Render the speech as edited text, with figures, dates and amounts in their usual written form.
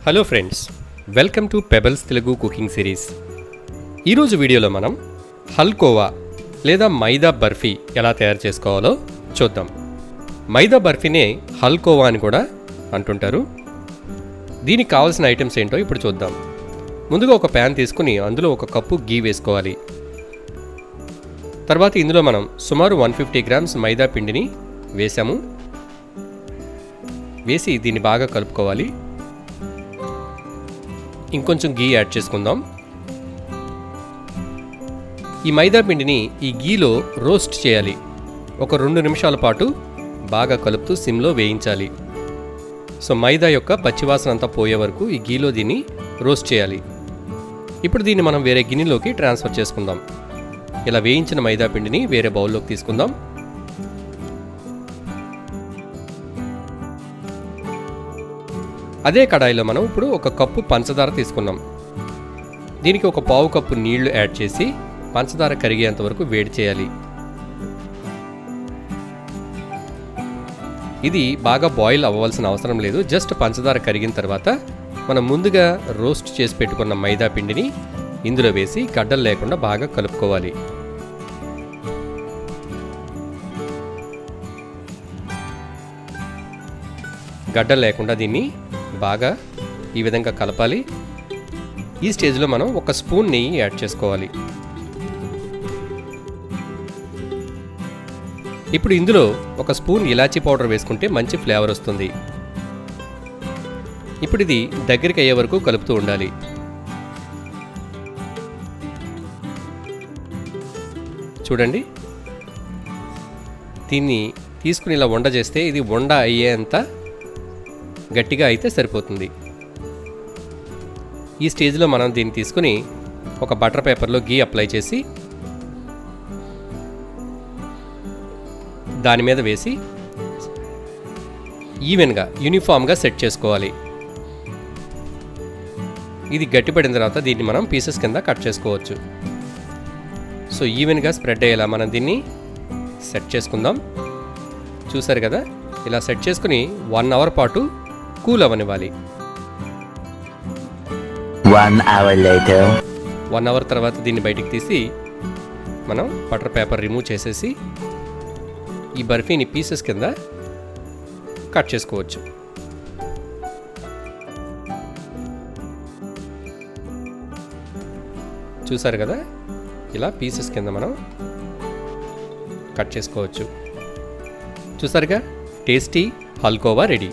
Hello friends, welcome to pebbles Telugu cooking series. ఈరోజు వీడియోలో మనం హల్కోవా లేదా మైదా బర్ఫీ ఎలా తయారు చేసుకోవాలో చూద్దాం. మైదా బర్ఫీనే హల్కోవా అని కూడా అంటుంటారు. దీనికి కావాల్సిన ఐటమ్స్ ఏంటో ఇప్పుడు చూద్దాం. ముందుగా ఒక ప్యాన్ తీసుకుని అందులో ఒక కప్పు గీ వేసుకోవాలి. తర్వాత ఇందులో మనం సుమారు 150 గ్రామ్స్ మైదా పిండిని వేసాము. వేసి దీన్ని బాగా కలుపుకోవాలి. ఇంకొంచెం గీ యాడ్ చేసుకుందాం. ఈ మైదా పిండిని ఈ గీలో రోస్ట్ చేయాలి. ఒక 2 నిమిషాల పాటు బాగా కలుపుతూ సిమ్లో వేయించాలి. సో మైదా యొక్క పచ్చివాసన అంతా పోయే వరకు ఈ గీలో దీన్ని రోస్ట్ చేయాలి. ఇప్పుడు దీన్ని మనం వేరే గిన్నెలోకి ట్రాన్స్ఫర్ చేసుకుందాం. ఇలా వేయించిన మైదా పిండిని వేరే బౌల్లోకి తీసుకుందాం. అదే కడాయిలో మనం ఇప్పుడు ఒక కప్పు పంచదార తీసుకున్నాం. దీనికి ఒక పావు కప్పు నీళ్లు యాడ్ చేసి పంచదార కరిగేంత వరకు వేడి చేయాలి. ఇది బాగా బాయిల్ అవ్వాల్సిన అవసరం లేదు. జస్ట్ పంచదార కరిగిన తర్వాత మనం ముందుగా రోస్ట్ చేసి పెట్టుకున్న మైదా పిండిని ఇందులో వేసి గడ్డలు లేకుండా బాగా కలుపుకోవాలి. గడ్డలు లేకుండా దీన్ని బాగా ఈ విధంగా కలపాలి. ఈ స్టేజ్లో మనం ఒక స్పూన్ నెయ్యి యాడ్ చేసుకోవాలి. ఇప్పుడు ఇందులో ఒక స్పూన్ ఇలాచీ పౌడర్ వేసుకుంటే మంచి ఫ్లేవర్ వస్తుంది. ఇప్పుడు ఇది దగ్గరికి అయ్యే వరకు కలుపుతూ ఉండాలి. చూడండి, దీన్ని తీసుకుని ఇలా వండ చేస్తే ఇది వండ అయ్యేంత గట్టిగా అయితే సరిపోతుంది. ఈ స్టేజ్లో మనం దీన్ని తీసుకుని ఒక బటర్ పేపర్లో గీ అప్లై చేసి దాని మీద వేసి ఈవెన్గా యూనిఫామ్గా సెట్ చేసుకోవాలి. ఇది గట్టిపడిన తర్వాత దీన్ని మనం పీసెస్ కింద కట్ చేసుకోవచ్చు. సో ఈవెన్గా స్ప్రెడ్ అయ్యేలా మనం దీన్ని సెట్ చేసుకుందాం. చూసారు కదా, ఇలా సెట్ చేసుకుని 1 అవర్ పాటు కూల్ అవనివ్వాలి. 1 అవర్ తర్వాత దీన్ని బయటికి తీసి మనం బటర్ పేపర్ రిమూవ్ చేసేసి ఈ బర్ఫీని పీసెస్ కింద కట్ చేసుకోవచ్చు. చూసారు కదా, ఇలా పీసెస్ కింద మనం కట్ చేసుకోవచ్చు. చూసారుగా, టేస్టీ హల్కోవా రెడీ.